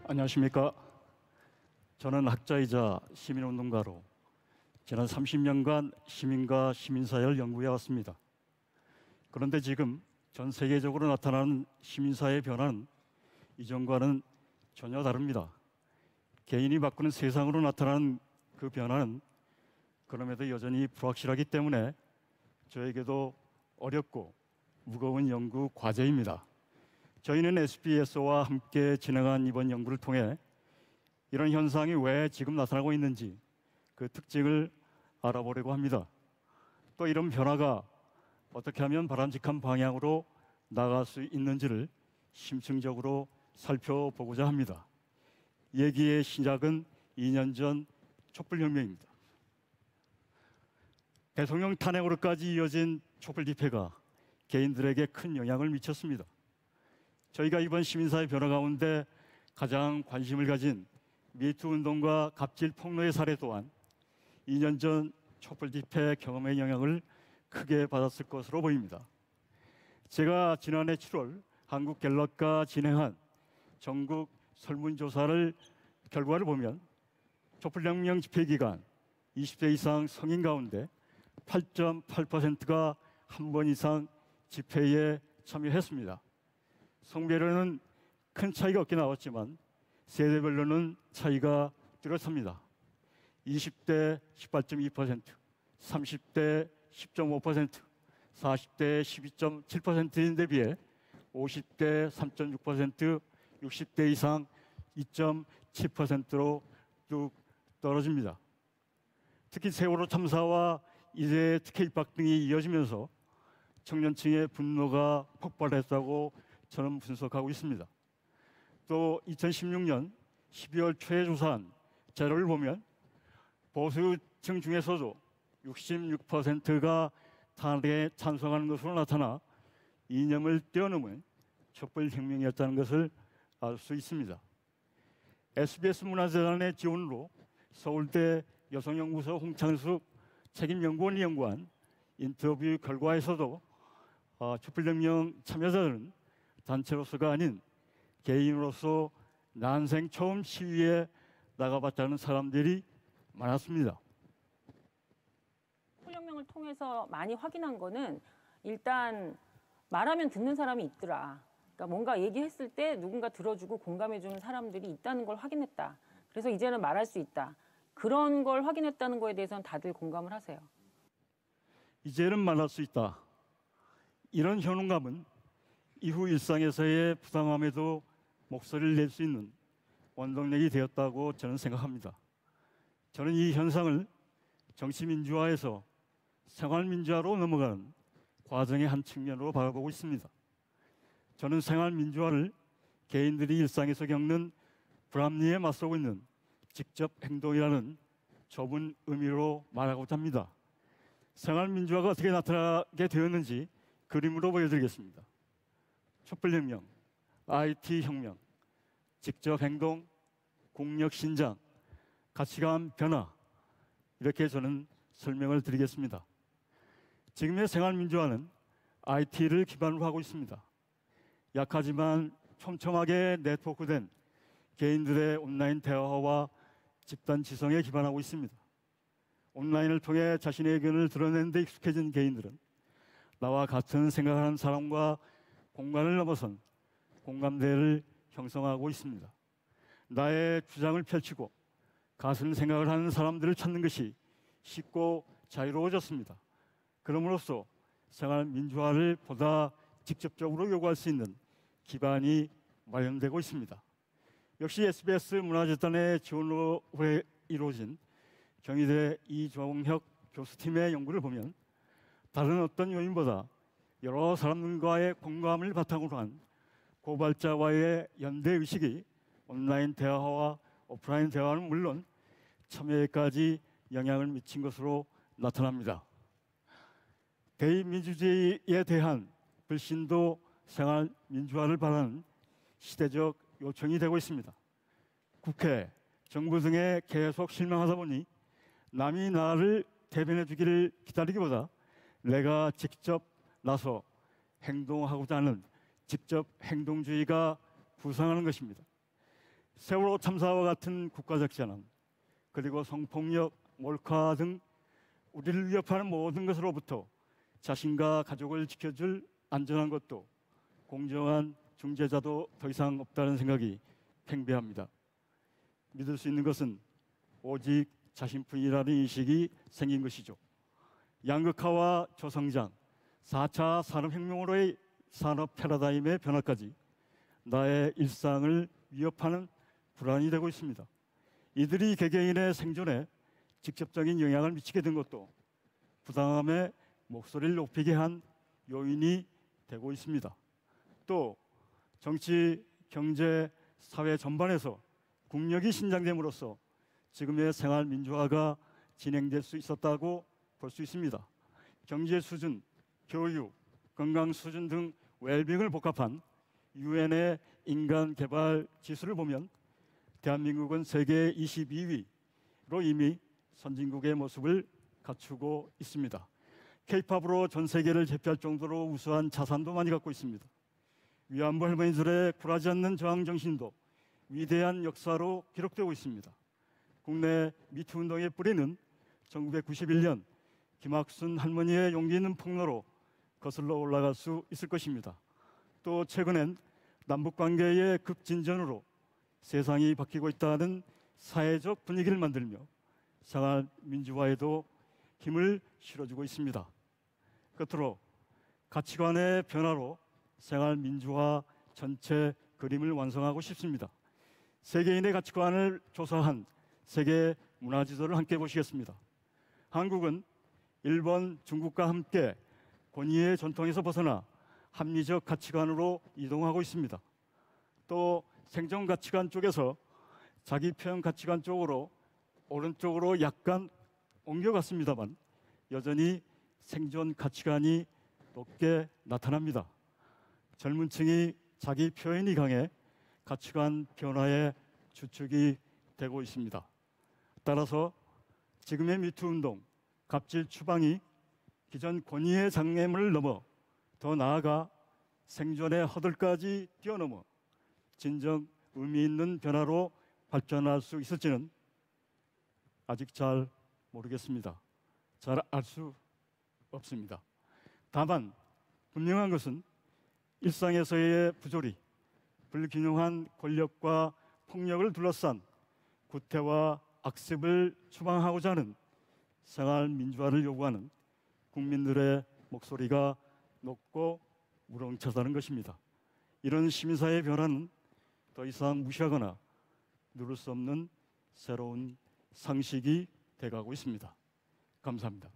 안녕하십니까. 저는 학자이자 시민운동가로 지난 30년간 시민과 시민사회를 연구해 왔습니다. 그런데 지금 전 세계적으로 나타나는 시민사회의 변화는 이전과는 전혀 다릅니다. 개인이 바꾸는 세상으로 나타나는 그 변화는 그럼에도 여전히 불확실하기 때문에 저에게도 어렵고 무거운 연구 과제입니다. 저희는 SBS와 함께 진행한 이번 연구를 통해 이런 현상이 왜 지금 나타나고 있는지 그 특징을 알아보려고 합니다. 또 이런 변화가 어떻게 하면 바람직한 방향으로 나갈 수 있는지를 심층적으로 살펴보고자 합니다. 얘기의 시작은 2년 전 촛불혁명입니다. 대통령 탄핵으로까지 이어진 촛불 집회가 개인들에게 큰 영향을 미쳤습니다. 저희가 이번 시민사회 변화 가운데 가장 관심을 가진 미투 운동과 갑질 폭로의 사례 또한 2년 전 촛불 집회 경험의 영향을 크게 받았을 것으로 보입니다. 제가 지난해 7월 한국갤럽과 진행한 전국 설문조사를 결과를 보면 촛불혁명 집회 기간 20대 이상 성인 가운데 8.8%가 한 번 이상 집회에 참여했습니다. 성별로는 큰 차이가 없게 나왔지만 세대별로는 차이가 뚜렷합니다. 20대 18.2%, 30대 10.5%, 40대 12.7%인 데 비해 50대 3.6%, 60대 이상 2.7%로 뚝 떨어집니다. 특히 세월호 참사와 이제 특혜 입학 등이 이어지면서 청년층의 분노가 폭발했다고 저는 분석하고 있습니다. 또 2016년 12월 초에 조사한 자료를 보면 보수층 중에서도 66%가 탄핵에 찬성하는 것으로 나타나 이념을 뛰어넘은 촛불혁명이었다는 것을 알 수 있습니다. SBS 문화재단의 지원으로 서울대 여성연구소 홍창숙 책임연구원이 연구한 인터뷰 결과에서도 촛불혁명 참여자들은 단체로서가 아닌 개인으로서 난생 처음 시위에 나가봤다는 사람들이 많았습니다. 촛불혁명을 통해서 많이 확인한 거는 일단 말하면 듣는 사람이 있더라. 그러니까 뭔가 얘기했을 때 누군가 들어주고 공감해주는 사람들이 있다는 걸 확인했다. 그래서 이제는 말할 수 있다. 그런 걸 확인했다는 거에 대해서는 다들 공감을 하세요. 이제는 말할 수 있다. 이런 현혹감은 이후 일상에서의 부당함에도 목소리를 낼 수 있는 원동력이 되었다고 저는 생각합니다. 저는 이 현상을 정치민주화에서 생활민주화로 넘어가는 과정의 한 측면으로 바라보고 있습니다. 저는 생활민주화를 개인들이 일상에서 겪는 불합리에 맞서고 있는 직접 행동이라는 좁은 의미로 말하고자 합니다. 생활민주화가 어떻게 나타나게 되었는지 그림으로 보여드리겠습니다. 촛불혁명, IT혁명, 직접 행동, 국력 신장, 가치관 변화, 이렇게 저는 설명을 드리겠습니다. 지금의 생활민주화는 IT를 기반으로 하고 있습니다. 약하지만 촘촘하게 네트워크된 개인들의 온라인 대화와 집단 지성에 기반하고 있습니다. 온라인을 통해 자신의 의견을 드러내는 데 익숙해진 개인들은 나와 같은 생각하는 사람과 공간을 넘어선 공감대를 형성하고 있습니다. 나의 주장을 펼치고 같은 생각을 하는 사람들을 찾는 것이 쉽고 자유로워졌습니다. 그럼으로써 생활 민주화를 보다 직접적으로 요구할 수 있는 기반이 마련되고 있습니다. 역시 SBS 문화재단의 지원으로 이루어진 경희대 이종혁 교수팀의 연구를 보면 다른 어떤 요인보다 여러 사람들과의 공감을 바탕으로 한 고발자와의 연대의식이 온라인 대화와 오프라인 대화는 물론 참여에까지 영향을 미친 것으로 나타납니다. 대의민주주의에 대한 불신도 생활 민주화를 바라는 시대적 요청이 되고 있습니다. 국회, 정부 등에 계속 실망하다 보니 남이 나를 대변해 주기를 기다리기보다 내가 직접 나서 행동하고자 하는 직접 행동주의가 부상하는 것입니다. 세월호 참사와 같은 국가적 재난, 그리고 성폭력, 몰카 등 우리를 위협하는 모든 것으로부터 자신과 가족을 지켜줄 안전한 것도 공정한 중재자도 더 이상 없다는 생각이 팽배합니다. 믿을 수 있는 것은 오직 자신뿐이라는 인식이 생긴 것이죠. 양극화와 저성장, 4차 산업혁명으로의 산업 패러다임의 변화까지 나의 일상을 위협하는 불안이 되고 있습니다. 이들이 개개인의 생존에 직접적인 영향을 미치게 된 것도 부당함에 목소리를 높이게 한 요인이 되고 있습니다. 또 정치, 경제, 사회 전반에서 국력이 신장됨으로써 지금의 생활 민주화가 진행될 수 있었다고 볼 수 있습니다. 경제 수준, 교육, 건강 수준 등 웰빙을 복합한 유엔의 인간 개발 지수를 보면 대한민국은 세계 22위로 이미 선진국의 모습을 갖추고 있습니다. K-팝으로 전 세계를 제패할 정도로 우수한 자산도 많이 갖고 있습니다. 위안부 할머니들의 굴하지 않는 저항 정신도 위대한 역사로 기록되고 있습니다. 국내 미투 운동의 뿌리는 1991년 김학순 할머니의 용기 있는 폭로로 거슬러 올라갈 수 있을 것입니다. 또 최근엔 남북관계의 급진전으로 세상이 바뀌고 있다는 사회적 분위기를 만들며 생활 민주화에도 힘을 실어주고 있습니다. 끝으로 가치관의 변화로 생활 민주화 전체 그림을 완성하고 싶습니다. 세계인의 가치관을 조사한 세계 문화지도를 함께 보시겠습니다. 한국은 일본, 중국과 함께 권위의 전통에서 벗어나 합리적 가치관으로 이동하고 있습니다. 또 생존 가치관 쪽에서 자기 표현 가치관 쪽으로 오른쪽으로 약간 옮겨갔습니다만 여전히 생존 가치관이 높게 나타납니다. 젊은 층이 자기 표현이 강해 가치관 변화의 주축이 되고 있습니다. 따라서 지금의 미투 운동, 갑질 추방이 기존 권위의 장애물을 넘어 더 나아가 생존의 허들까지 뛰어넘어 진정 의미 있는 변화로 발전할 수 있을지는 아직 잘 모르겠습니다. 잘 알 수 없습니다. 다만 분명한 것은 일상에서의 부조리, 불균형한 권력과 폭력을 둘러싼 구태와 악습을 추방하고자 하는 생활 민주화를 요구하는 국민들의 목소리가 높고 우렁차다는 것입니다. 이런 시민사회의 변화는 더 이상 무시하거나 누를 수 없는 새로운 상식이 돼가고 있습니다. 감사합니다.